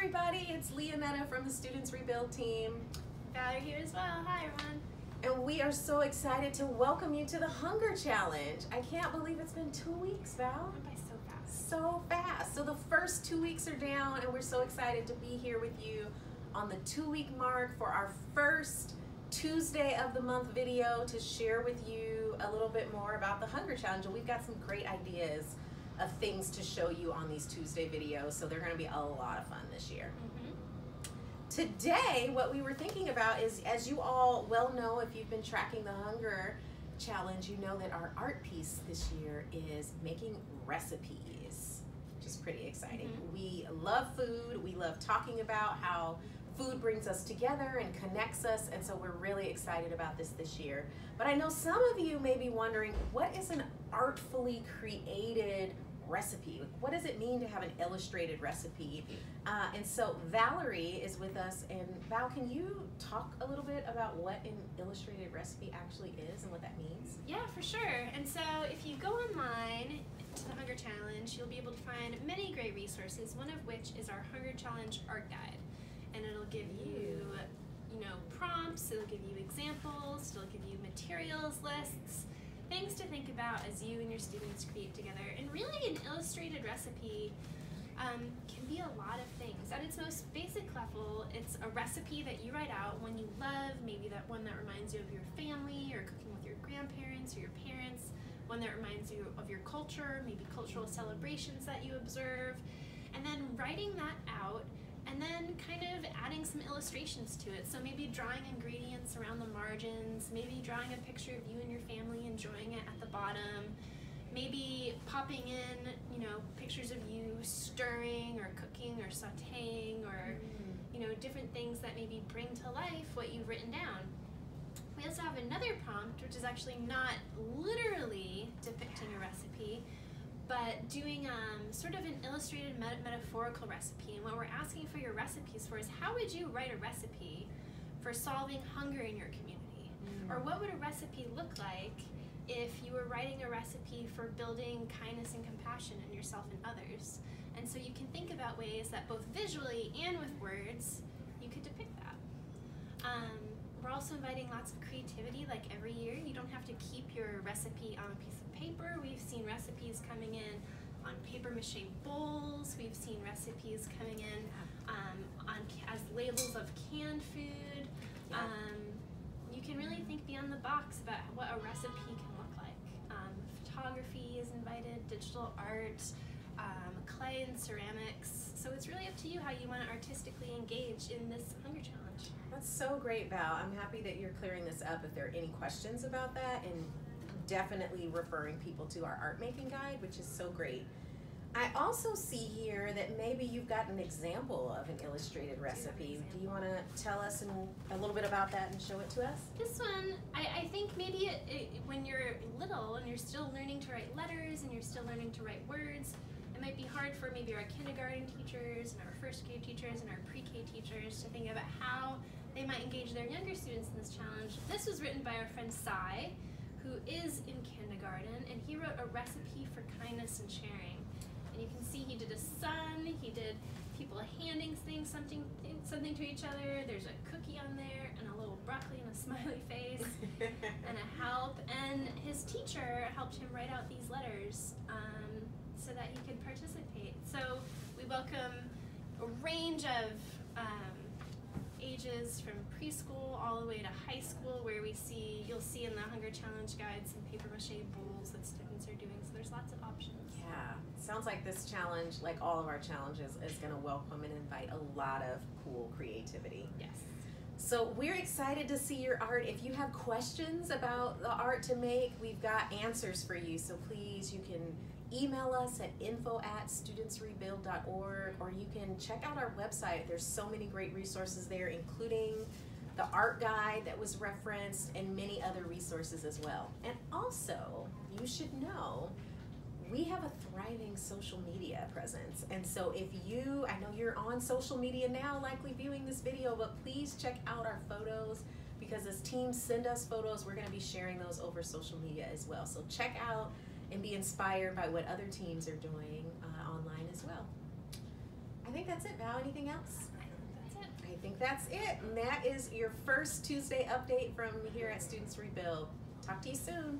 everybody, it's Leonetta from the Students Rebuild team. Valerie here as well. Hi everyone. And we are so excited to welcome you to the Hunger Challenge. I can't believe it's been 2 weeks, Val. Went by so fast. So fast. So the first 2 weeks are down and we're so excited to be here with you on the 2-week mark for our first Tuesday of the month video to share with you a little bit more about the Hunger Challenge. And we've got some great ideas of things to show you on these Tuesday videos, so they're going to be a lot of fun this year. Today, what we were thinking about is, as you all well know, if you've been tracking the Hunger Challenge, you know that our art piece this year is making recipes, which is pretty exciting. We love food. We love talking about how food brings us together and connects us, and so we're really excited about this year. But I know some of you may be wondering, what is an artfully created recipe? What does it mean to have an illustrated recipe? And so Valerie is with us, and Val, can you talk a little bit about what an illustrated recipe actually is and what that means? Yeah, for sure. And so if you go online to the Hunger Challenge, you'll be able to find many great resources, one of which is our Hunger Challenge art guide. And it'll give you, prompts, it'll give you examples, it'll give you materials lists, things to think about as you and your students create together. And really an illustrated recipe can be a lot of things. At its most basic level, it's a recipe that you write out, one you love, maybe that one that reminds you of your family or cooking with your grandparents or your parents, one that reminds you of your culture, maybe cultural celebrations that you observe, and then writing that out and then kind of adding some illustrations to it. So maybe drawing ingredients around the margins, maybe drawing a picture of you and your family enjoying it at the bottom, maybe popping in, pictures of you stirring or cooking or sauteing or, different things that maybe bring to life what you've written down. We also have another prompt, which is actually not literally depicting a recipe, but doing sort of an illustrated metaphorical recipe. And what we're asking for your recipes for is, how would you write a recipe for solving hunger in your community? Or what would a recipe look like if you were writing a recipe for building kindness and compassion in yourself and others? And so you can think about ways that both visually and with words, you could depict that. We're also inviting lots of creativity like every year. You don't have to keep your recipe on a piece of paper. We've seen recipes coming in on paper mache bowls. We've seen recipes coming in as labels of canned food. You can really think beyond the box about what a recipe can look like. Photography is invited, digital art, clay and ceramics. So it's really up to you how you want to artistically engage in this Hunger Challenge. That's so great, Val. I'm happy that you're clearing this up if there are any questions about that, and definitely referring people to our art making guide, which is so great. I also see here that maybe you've got an example of an illustrated recipe. Do you want to tell us a little bit about that and show it to us? This one, I think maybe when you're little and you're still learning to write letters and you're still learning to write words, it might be hard for maybe our kindergarten teachers and our first grade teachers and our pre-K teachers to think about how they might engage their younger students in this challenge. This was written by our friend Sai, who is in kindergarten, and he wrote a recipe for kindness and sharing. And you can see he did a sun, he did people handing things, something to each other. There's a cookie on there, and a little broccoli and a smiley face, and a help. And his teacher helped him write out these letters so that he could participate. So we welcome a range of ages from preschool all the way to high school, where you'll see in the Hunger Challenge guide some paper mache bowls that students are doing. So there's lots of options. Yeah, sounds like this challenge, like all of our challenges, is going to welcome and invite a lot of cool creativity. Yes. So we're excited to see your art. If you have questions about the art to make, we've got answers for you. So please, you can email us at info@studentsrebuild.org, or you can check out our website. There's so many great resources there, including the art guide that was referenced and many other resources as well. And also, you should know, we have a thriving social media presence. And so if I know you're on social media now, likely viewing this video, but please check out our photos, because as teams send us photos, we're going to be sharing those over social media as well. So check out and be inspired by what other teams are doing online as well. I think think that's it, Val. Anything else? That's it. I think that's it. And that is your first Tuesday update from here at Students Rebuild. Talk to you soon.